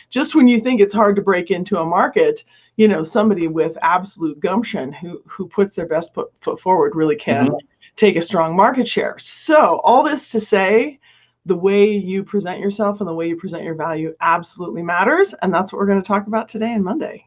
just when you think it's hard to break into a market, somebody with absolute gumption who puts their best foot forward really can take a strong market share. So all this to say, the way you present yourself and the way you present your value absolutely matters. And that's what we're going to talk about today and Monday.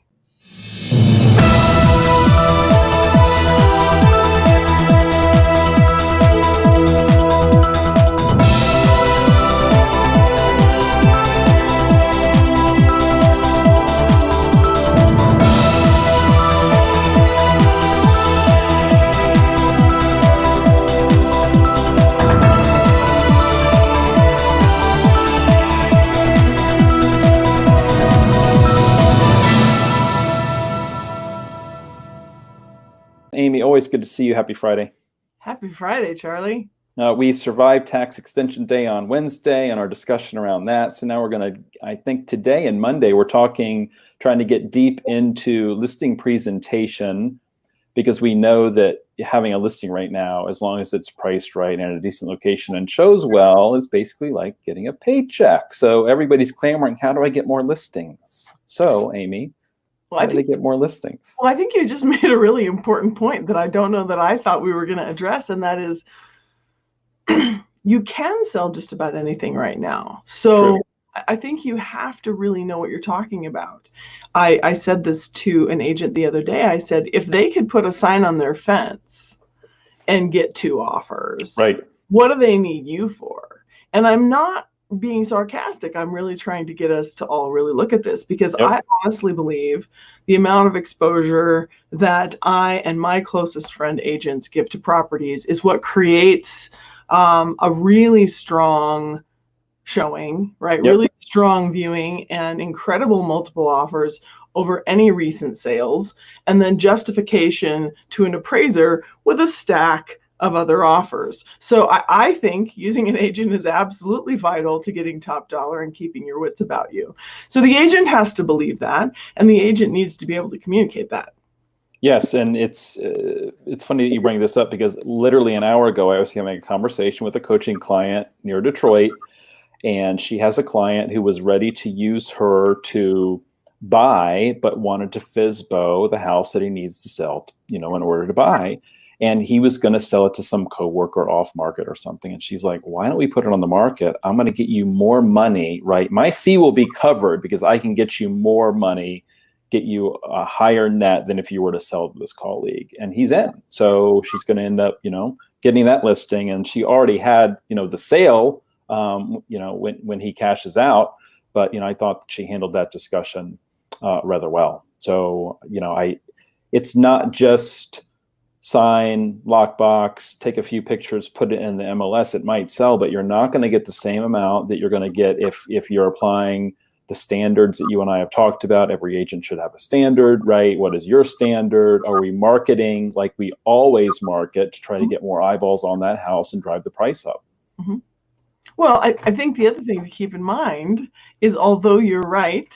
Amy, always good to see you. Happy Friday. Happy Friday, Charlie. We survived tax extension day on Wednesday and our discussion around that. So now we're going to, I think today and Monday, we're trying to get deep into listing presentation, because we know that having a listing right now, as long as it's priced right and at a decent location and shows well, is basically like getting a paycheck. So everybody's clamoring, how do I get more listings? So Amy, how do they get more listings? Well, I think you just made a really important point that I don't know that I thought we were going to address, and that is you can sell just about anything right now. So true. I think you have to really know what you're talking about. I said this to an agent the other day. I said, if they could put a sign on their fence and get 2 offers, right, what do they need you for? And I'm not being sarcastic. I'm really trying to get us to all really look at this, because I honestly believe the amount of exposure that I and my closest friend agents give to properties is what creates a really strong showing, right? Really strong viewing and incredible multiple offers over any recent sales, and then justification to an appraiser with a stack of other offers. So I think using an agent is absolutely vital to getting top dollar and keeping your wits about you. So the agent has to believe that, and the agent needs to be able to communicate that. Yes, and it's funny that you bring this up, because literally an hour ago I was having a conversation with a coaching client near Detroit, and she has a client who was ready to use her to buy, but wanted to FSBO the house that he needs to sell, in order to buy. And he was going to sell it to some coworker off market or something. And she's like, why don't we put it on the market? I'm going to get you more money, right? My fee will be covered because I can get you more money, get you a higher net than if you were to sell to this colleague. And he's in. So she's going to end up, getting that listing. And she already had, the sale, when he cashes out. But, I thought that she handled that discussion rather well. So, it's not just sign, lockbox, take a few pictures, put it in the MLS. It might sell, but you're not going to get the same amount that you're going to get if you're applying the standards that you and I have talked about. Every agent should have a standard, right? What is your standard? Are we marketing like we always market to try to get more eyeballs on that house and drive the price up? Mm-hmm. Well, I think the other thing to keep in mind is, although you're right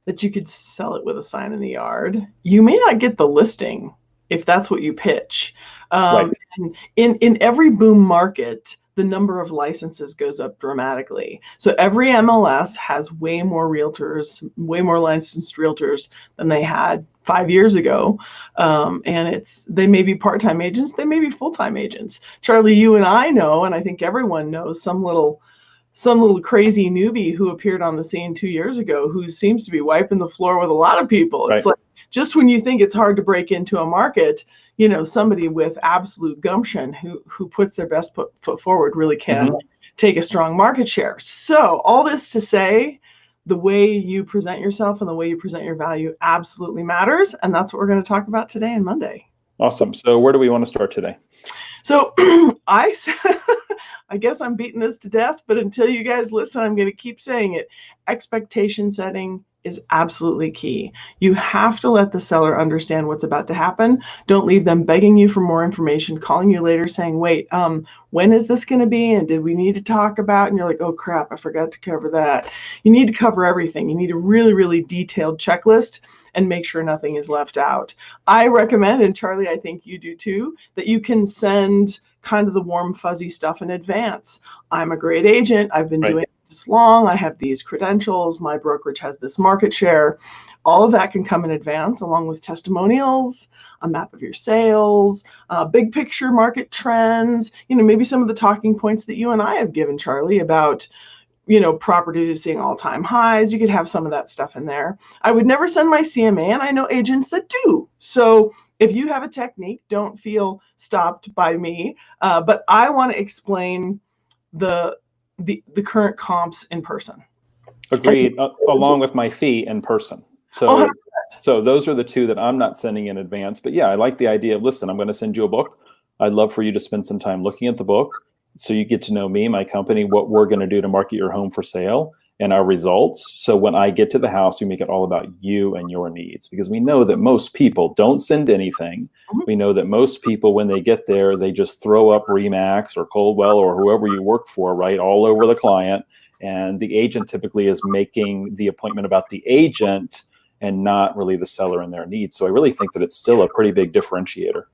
that you could sell it with a sign in the yard, you may not get the listing if that's what you pitch. Right. And in every boom market, the number of licenses goes up dramatically. So every MLS has way more realtors, way more licensed realtors than they had 5 years ago. And they may be part-time agents, they may be full-time agents. Charlie, you and I know, and I think everyone knows, some little crazy newbie who appeared on the scene 2 years ago who seems to be wiping the floor with a lot of people. It's like, just when you think it's hard to break into a market, somebody with absolute gumption who puts their best foot forward really can take a strong market share. So all this to say, the way you present yourself and the way you present your value absolutely matters. And that's what we're going to talk about today and Monday. Awesome. So where do we want to start today? So I guess I'm beating this to death, but until you guys listen, I'm going to keep saying it. Expectation setting is absolutely key. You have to let the seller understand what's about to happen. Don't leave them begging you for more information, calling you later saying, wait, when is this going to be? And did we need to talk about? And you're like, oh crap, I forgot to cover that. You need to cover everything. You need a really, really detailed checklist and make sure nothing is left out. I recommend, and Charlie, I think you do too, that you can send kind of the warm, fuzzy stuff in advance. I'm a great agent. I've been doing this long, I have these credentials, my brokerage has this market share. All of that can come in advance, along with testimonials, a map of your sales, big picture market trends, maybe some of the talking points that you and I have given, Charlie, about properties are seeing all-time highs. You could have some of that stuff in there. I would never send my CMA, and I know agents that do. So if you have a technique, don't feel stopped by me. But I want to explain the current comps in person. Agreed, along with my fee in person. So those are the two that I'm not sending in advance. But yeah, I like the idea of, listen, I'm going to send you a book. I'd love for you to spend some time looking at the book so you get to know me, my company, what we're going to do to market your home for sale, and our results. So when I get to the house, we make it all about you and your needs, because we know that most people don't send anything. We know that most people, when they get there, they just throw up Remax or Coldwell or whoever you work for, right, all over the client. And the agent typically is making the appointment about the agent and not really the seller and their needs. So I really think that it's still a pretty big differentiator.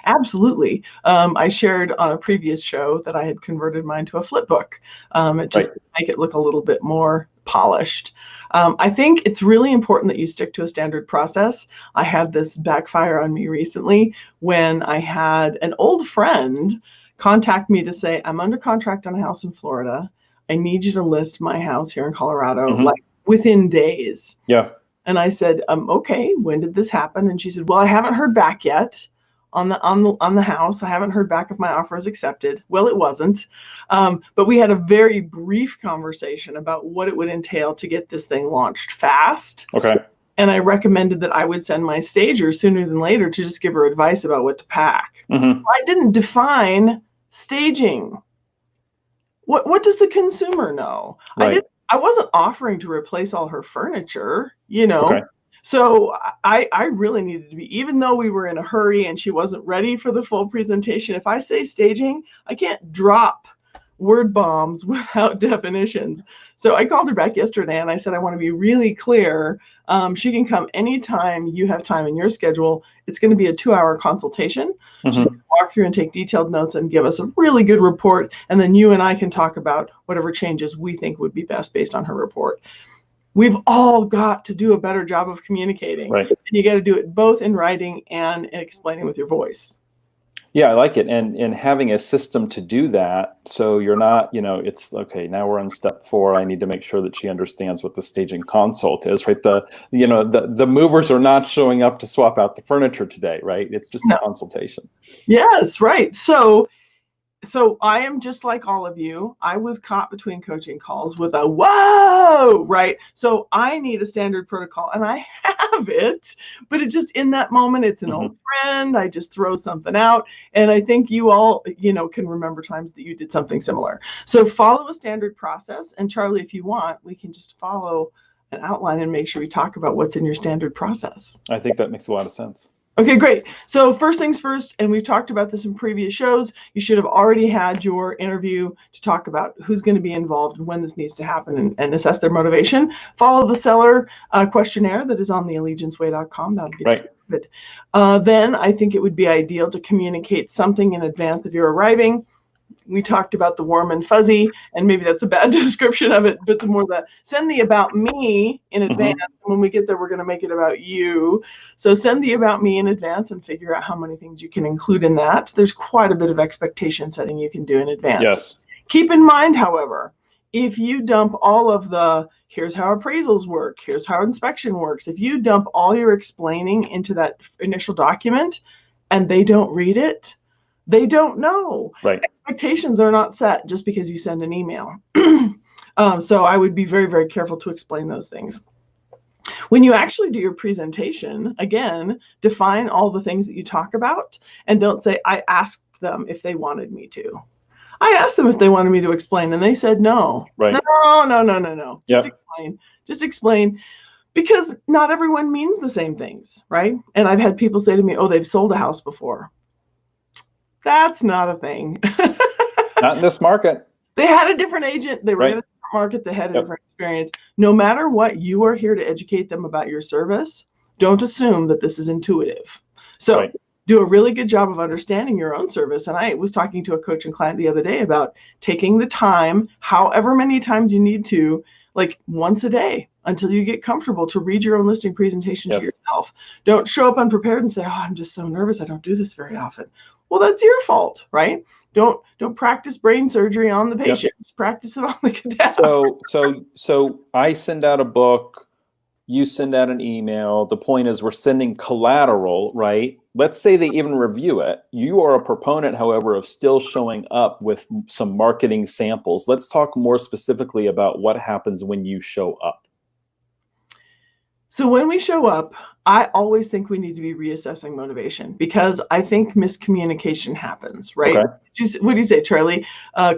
Absolutely. I shared on a previous show that I had converted mine to a flip book. It just make it look a little bit more polished. I think it's really important that you stick to a standard process. I had this backfire on me recently when I had an old friend contact me to say, I'm under contract on a house in Florida. I need you to list my house here in Colorado, like within days. Yeah. And I said, okay, when did this happen? And she said, well, I haven't heard back yet on the house. I haven't heard back if my offer is accepted. Well, it wasn't. But we had a very brief conversation about what it would entail to get this thing launched fast. Okay. And I recommended that I would send my stager sooner than later to just give her advice about what to pack. I didn't define staging. What does the consumer know? Right. I wasn't offering to replace all her furniture, Okay. So I really needed to be, even though we were in a hurry and she wasn't ready for the full presentation, if I say staging, I can't drop word bombs without definitions. So I called her back yesterday and I said, I want to be really clear. She can come anytime you have time in your schedule. It's going to be a 2-hour consultation. She's going to walk through and take detailed notes and give us a really good report. And then you and I can talk about whatever changes we think would be best based on her report. We've all got to do a better job of communicating. Right. And you got to do it both in writing and explaining with your voice. Yeah, I like it. And having a system to do that, so you're not, it's okay, now we're on step 4. I need to make sure that she understands what the staging consult is, right? The movers are not showing up to swap out the furniture today, right? It's just a consultation. Yes, right. So I am just like all of you. I was caught between coaching calls with a whoa, right? So I need a standard protocol, and I have it, but it just, in that moment, it's an old friend. I just throw something out. And I think you all, can remember times that you did something similar. So follow a standard process. And Charlie, if you want, we can just follow an outline and make sure we talk about what's in your standard process. I think that makes a lot of sense. Okay, great. So first things first, and we've talked about this in previous shows, you should have already had your interview to talk about who's going to be involved and when this needs to happen, and assess their motivation. Follow the seller questionnaire that is on the allegianceway.com. That'll get you started. Then I think it would be ideal to communicate something in advance of your arriving. We talked about the warm and fuzzy, and maybe that's a bad description of it, but the more that send the about me in advance. When we get there, we're going to make it about you. So send the about me in advance and figure out how many things you can include in that. There's quite a bit of expectation setting you can do in advance. Yes. Keep in mind, however, if you dump all of the, here's how appraisals work, here's how inspection works, if you dump all your explaining into that initial document and they don't read it, they don't know. Right. Expectations are not set just because you send an email. So I would be very, very careful to explain those things. When you actually do your presentation, again, define all the things that you talk about, and don't say, I asked them if they wanted me to. I asked them if they wanted me to explain, and they said no. Right. No. Yep. Just explain. Because not everyone means the same things, right? And I've had people say to me, oh, they've sold a house before. That's not a thing. Not in this market. They had a different agent. They were in a different market. They had a different experience. No matter what, you are here to educate them about your service. Don't assume that this is intuitive. So do a really good job of understanding your own service. And I was talking to a coaching client the other day about taking the time, however many times you need to, like once a day until you get comfortable to read your own listing presentation to yourself. Don't show up unprepared and say, oh, I'm just so nervous. I don't do this very often. Well, that's your fault, right? Don't practice brain surgery on the patients. Practice it on the cadaver. So I send out a book, you send out an email. The point is we're sending collateral, right? Let's say they even review it. You are a proponent, however, of still showing up with some marketing samples. Let's talk more specifically about what happens when you show up. So when we show up, I always think we need to be reassessing motivation, because I think miscommunication happens, right? Okay. What do you say, Charlie?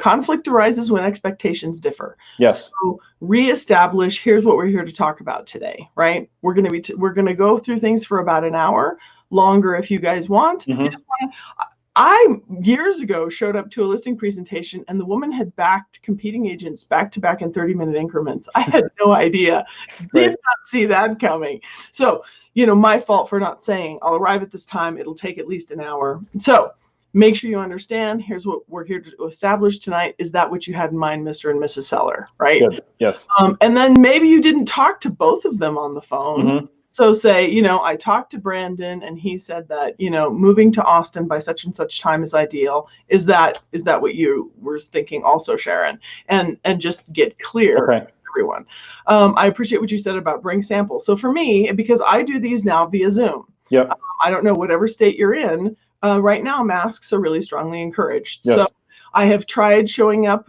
Conflict arises when expectations differ. Yes. So reestablish, here's what we're here to talk about today, right? We're going to go through things for about an hour, longer if you guys want. I years ago showed up to a listing presentation and the woman had backed competing agents back to back in 30-minute increments. I had no idea, did not see that coming. So, my fault for not saying I'll arrive at this time. It'll take at least an hour. So make sure you understand, here's what we're here to establish tonight. Is that what you had in mind, Mr. and Mrs. Seller, right? Good. Yes. And then maybe you didn't talk to both of them on the phone. So say, I talked to Brandon and he said that, moving to Austin by such and such time is ideal. Is that what you were thinking also, Sharon? And just get clear. Okay. Everyone. I appreciate what you said about bring samples. So for me, because I do these now via Zoom. Yep. I don't know whatever state you're in. Right now, masks are really strongly encouraged. Yes. So I have tried showing up.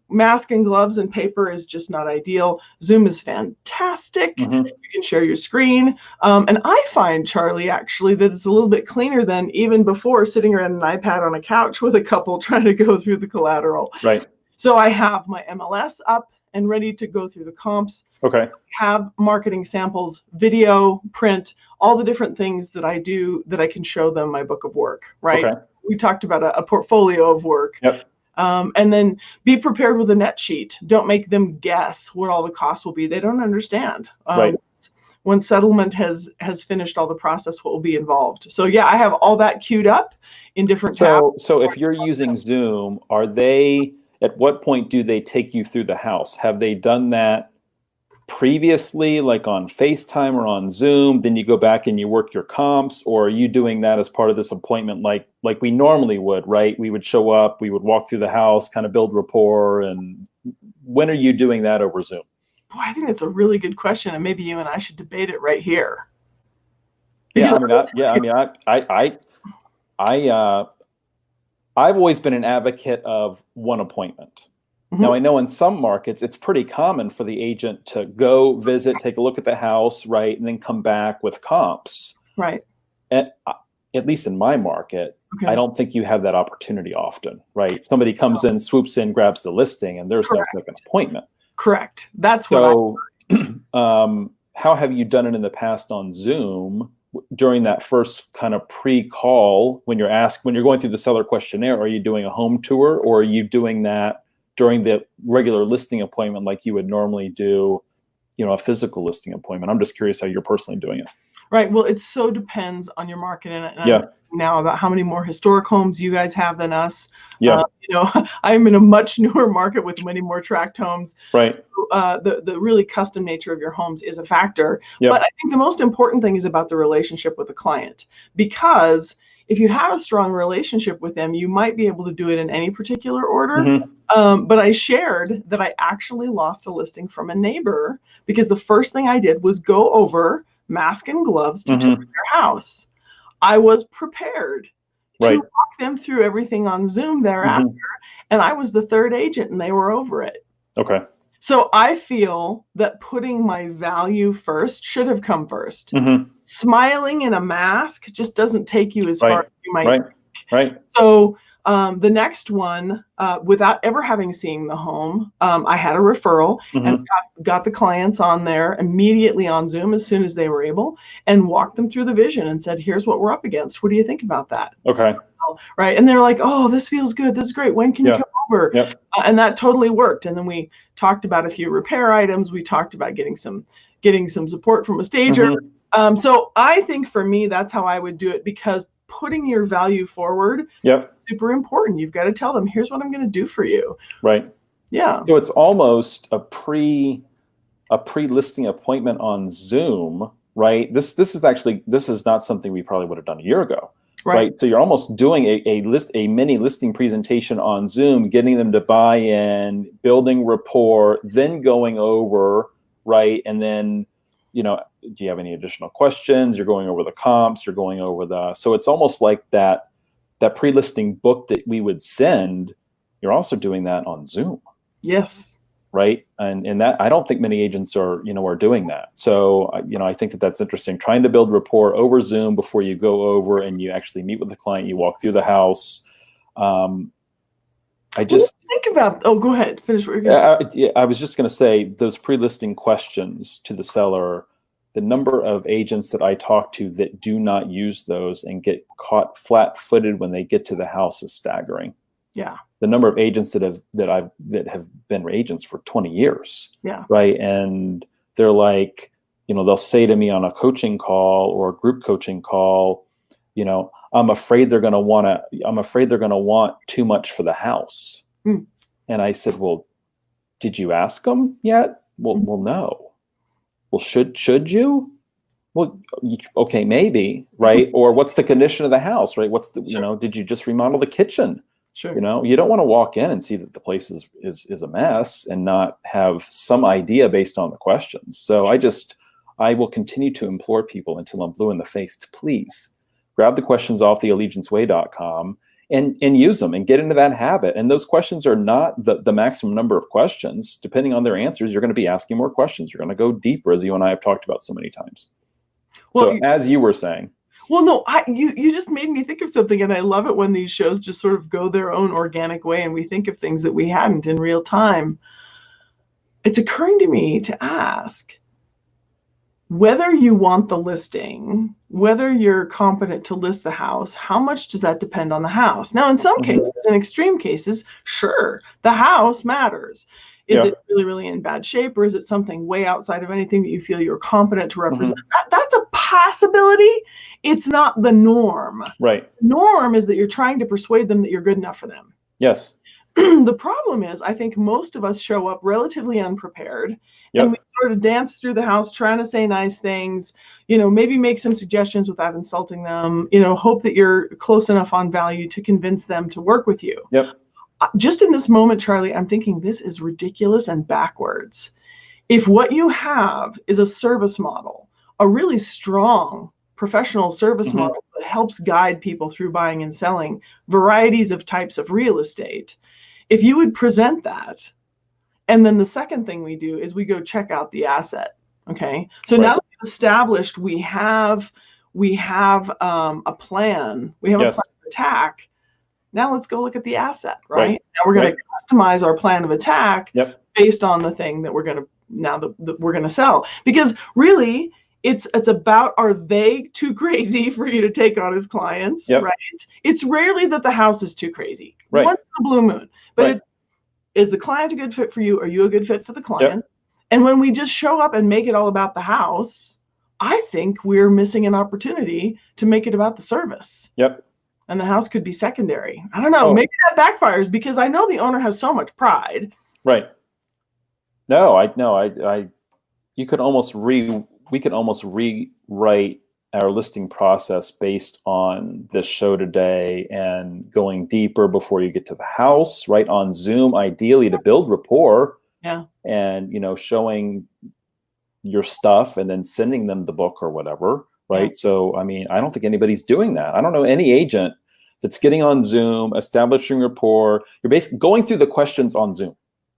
Mask and gloves and paper is just not ideal. Zoom is fantastic. You can share your screen. And I find, Charlie, actually, that it's a little bit cleaner than even before sitting around an iPad on a couch with a couple trying to go through the collateral. Right. So I have my MLS up and ready to go through the comps. Okay. Have marketing samples, video, print, all the different things that I do that I can show them my book of work, right? Okay. We talked about a portfolio of work. Yep. And then be prepared with a net sheet. Don't make them guess what all the costs will be. They don't understand. Right. When settlement has finished all the process, what will be involved. So yeah, I have all that queued up in different tabs. So if you're using Zoom, at what point do they take you through the house? Have they done that previously, like on FaceTime or on Zoom? Then you go back and you work your comps, or are you doing that as part of this appointment like we normally would, right? We would show up, we would walk through the house, kind of build rapport. And when are you doing that over Zoom? Boy, I think that's a really good question, and maybe you and I should debate it right here. I've always been an advocate of one appointment. Now, I know in some markets, it's pretty common for the agent to go visit, take a look at the house, right, and then come back with comps. Right. At least in my market, I don't think you have that opportunity often, right? Somebody comes in, swoops in, grabs the listing, and there's no second appointment. Correct. That's what how have you done it in the past on Zoom during that first kind of pre-call when you're going through the seller questionnaire? Are you doing a home tour, or are you doing that during the regular listing appointment like you would normally do, a physical listing appointment? I'm just curious how you're personally doing it. Right. Well, it so depends on your market. And now about how many more historic homes you guys have than us. Yeah. I'm in a much newer market with many more tract homes. Right. So, the really custom nature of your homes is a factor. Yep. But I think the most important thing is about the relationship with the client, because if you have a strong relationship with them, you might be able to do it in any particular order. But I shared that I actually lost a listing from a neighbor because the first thing I did was go over mask and gloves to tour their house. I was prepared to walk them through everything on Zoom thereafter. And I was the third agent and they were over it. Okay. So I feel that putting my value first should have come first. Smiling in a mask just doesn't take you as far as you might think. Right. So the next one, without ever having seen the home, I had a referral and got the clients on there immediately on Zoom as soon as they were able, and walked them through the vision and said, here's what we're up against. What do you think about that? Okay. Right. And they're like, oh, this feels good. This is great. When can you come over? And that totally worked. And then we talked about a few repair items. We talked about getting some support from a stager. So I think for me, that's how I would do it, because putting your value forward. Yep. Super important. You've got to tell them, here's what I'm going to do for you. Right. Yeah. So it's almost a pre-listing appointment on Zoom, right? This is not something we probably would have done a year ago. Right. So you're almost doing a mini listing presentation on Zoom, getting them to buy in, building rapport, then going over, right? And then, do you have any additional questions? You're going over the comps, you're going over so it's almost like that pre-listing book that we would send, you're also doing that on Zoom. Yes. Right. And that, I don't think many agents are doing that. So, I think that's interesting. Trying to build rapport over Zoom before you go over and you actually meet with the client, you walk through the house. I just think about, go ahead, finish what you're going to say. I was just going to say those pre-listing questions to the seller, the number of agents that I talk to that do not use those and get caught flat-footed when they get to the house is staggering. Yeah. The number of agents that have been agents for 20 years. Yeah. Right. And they're like, they'll say to me on a coaching call or a group coaching call, I'm afraid they're going to want too much for the house. Mm. And I said, well, did you ask them yet? Well, no. Well, should you? Well, okay, maybe. Right. Or what's the condition of the house? Right. What's the, Sure. Did you just remodel the kitchen? Sure. You don't want to walk in and see that the place is a mess and not have some idea based on the questions. So I will continue to implore people until I'm blue in the face to please grab the questions off the allegianceway.com and use them and get into that habit. And those questions are not the maximum number of questions. Depending on their answers, you're going to be asking more questions. You're going to go deeper, as you and I have talked about so many times. Well, so as you were saying. Well, no, you just made me think of something, and I love it when these shows just sort of go their own organic way and we think of things that we hadn't in real time. It's occurring to me to ask whether you want the listing, whether you're competent to list the house, how much does that depend on the house? Now, in some cases, in extreme cases, sure, the house matters. Is it really, really in bad shape, or is it something way outside of anything that you feel you're competent to represent? That's a possibility. It's not the norm. Right. The norm is that you're trying to persuade them that you're good enough for them. Yes. The problem is, I think most of us show up relatively unprepared, and we sort of dance through the house trying to say nice things, maybe make some suggestions without insulting them, hope that you're close enough on value to convince them to work with you. Yep. Just in this moment, Charlie, I'm thinking this is ridiculous and backwards. If what you have is a service model, a really strong professional service model that helps guide people through buying and selling varieties of types of real estate, if you would present that, and then the second thing we do is we go check out the asset. Okay. So now that we've established we have a plan, we have a plan of attack. Now let's go look at the asset, right? Now we're going to customize our plan of attack based on the thing that we're going to sell. Because really, it's about, are they too crazy for you to take on as clients, right? It's rarely that the house is too crazy. Once in a blue moon. But is the client a good fit for you? Are you a good fit for the client? And when we just show up and make it all about the house, I think we're missing an opportunity to make it about the service. And the house could be secondary. I don't know. Maybe that backfires because I know the owner has so much pride. Right. No, we could almost rewrite our listing process based on this show today and going deeper before you get to the house, right? On Zoom, ideally to build rapport. And, showing your stuff and then sending them the book or whatever. Right. So, I mean, I don't think anybody's doing that. I don't know any agent that's getting on Zoom, establishing rapport. You're basically going through the questions on Zoom,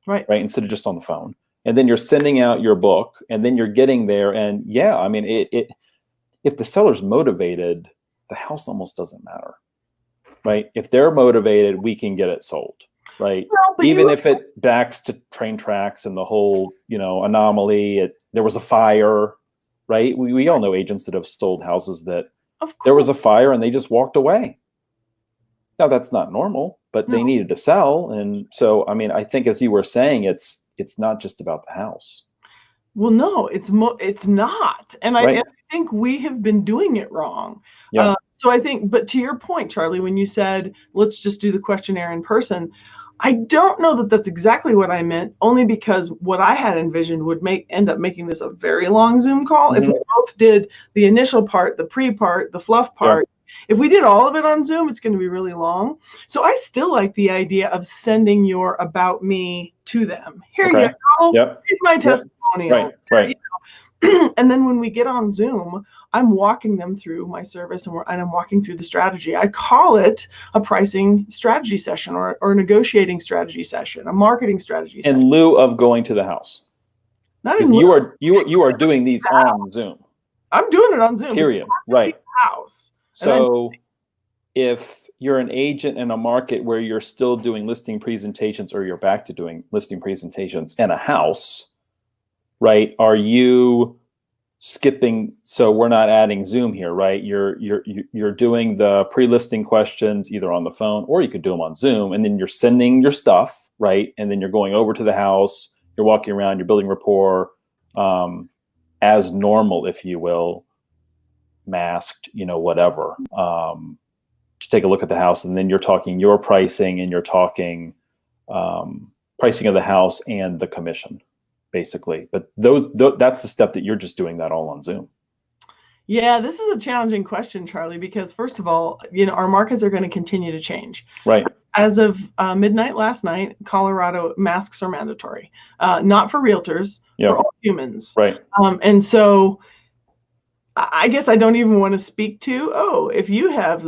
right? Instead of just on the phone. And then you're sending out your book and then you're getting there. And I mean, if the seller's motivated, the house almost doesn't matter, right? If they're motivated, we can get it sold, right? Well, even if it backs to train tracks and the whole, anomaly, there was a fire. Right. We all know agents that have sold houses that there was a fire and they just walked away. Now that's not normal, but they needed to sell. And so, I mean, I think as you were saying, it's not just about the house. Well, no, it's not. And I think we have been doing it wrong. So I think, but to your point, Charlie, when you said, let's just do the questionnaire in person, I don't know that that's exactly what I meant, only because what I had envisioned would end up making this a very long Zoom call. If we both did the initial part, the pre-part, the fluff part, if we did all of it on Zoom, it's going to be really long. So I still like the idea of sending your about me to them. Here you go. Here's my testimonial. Right. And then when we get on Zoom, I'm walking them through my service and I'm walking through the strategy. I call it a pricing strategy session or a negotiating strategy session, a marketing strategy session. In lieu of going to the house. Not in lieu. You are doing these on Zoom. I'm doing it on Zoom. Period. Right. House. So if you're an agent in a market where you're still doing listing presentations or you're back to doing listing presentations in a house, right? Are you skipping? So we're not adding Zoom here, right? You're doing the pre-listing questions either on the phone or you could do them on Zoom, and then you're sending your stuff, right? And then you're going over to the house, you're walking around, you're building rapport as normal, if you will, masked, whatever, to take a look at the house. And then you're talking your pricing and you're talking pricing of the house and the commission, basically. But that's the step that you're just doing that all on Zoom. Yeah, this is a challenging question, Charlie, because first of all, our markets are going to continue to change. Right. As of midnight last night, Colorado, masks are mandatory, not for realtors, for all humans. Right. And so I guess I don't even want to speak to, if you have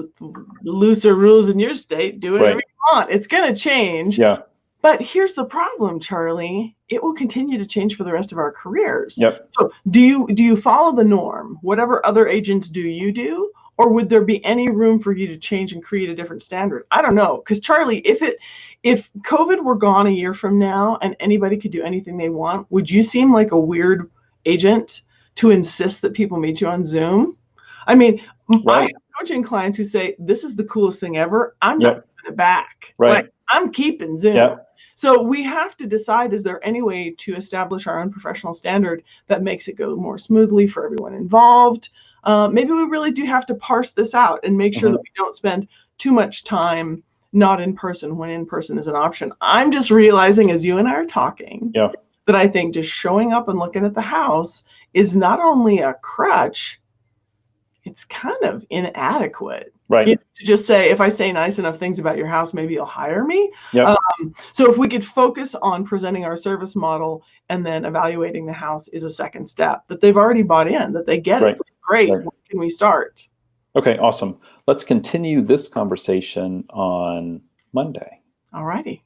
looser rules in your state, do whatever you want. It's going to change. Yeah. But here's the problem, Charlie. It will continue to change for the rest of our careers. Yep. So do you follow the norm? Whatever other agents do, you do? Or would there be any room for you to change and create a different standard? I don't know. Because Charlie, if COVID were gone a year from now and anybody could do anything they want, would you seem like a weird agent to insist that people meet you on Zoom? I mean, I have coaching clients who say, this is the coolest thing ever. I'm not giving it back. Right. Like, I'm keeping Zoom. Yep. So we have to decide, is there any way to establish our own professional standard that makes it go more smoothly for everyone involved? Maybe we really do have to parse this out and make sure that we don't spend too much time not in person when in person is an option. I'm just realizing as you and I are talking that I think just showing up and looking at the house is not only a crutch, it's kind of inadequate. Right. To just say, if I say nice enough things about your house, maybe you'll hire me. Yep. So if we could focus on presenting our service model and then evaluating the house is a second step that they've already bought in, that they get it. Great. When can we start? Okay, awesome. Let's continue this conversation on Monday. All righty.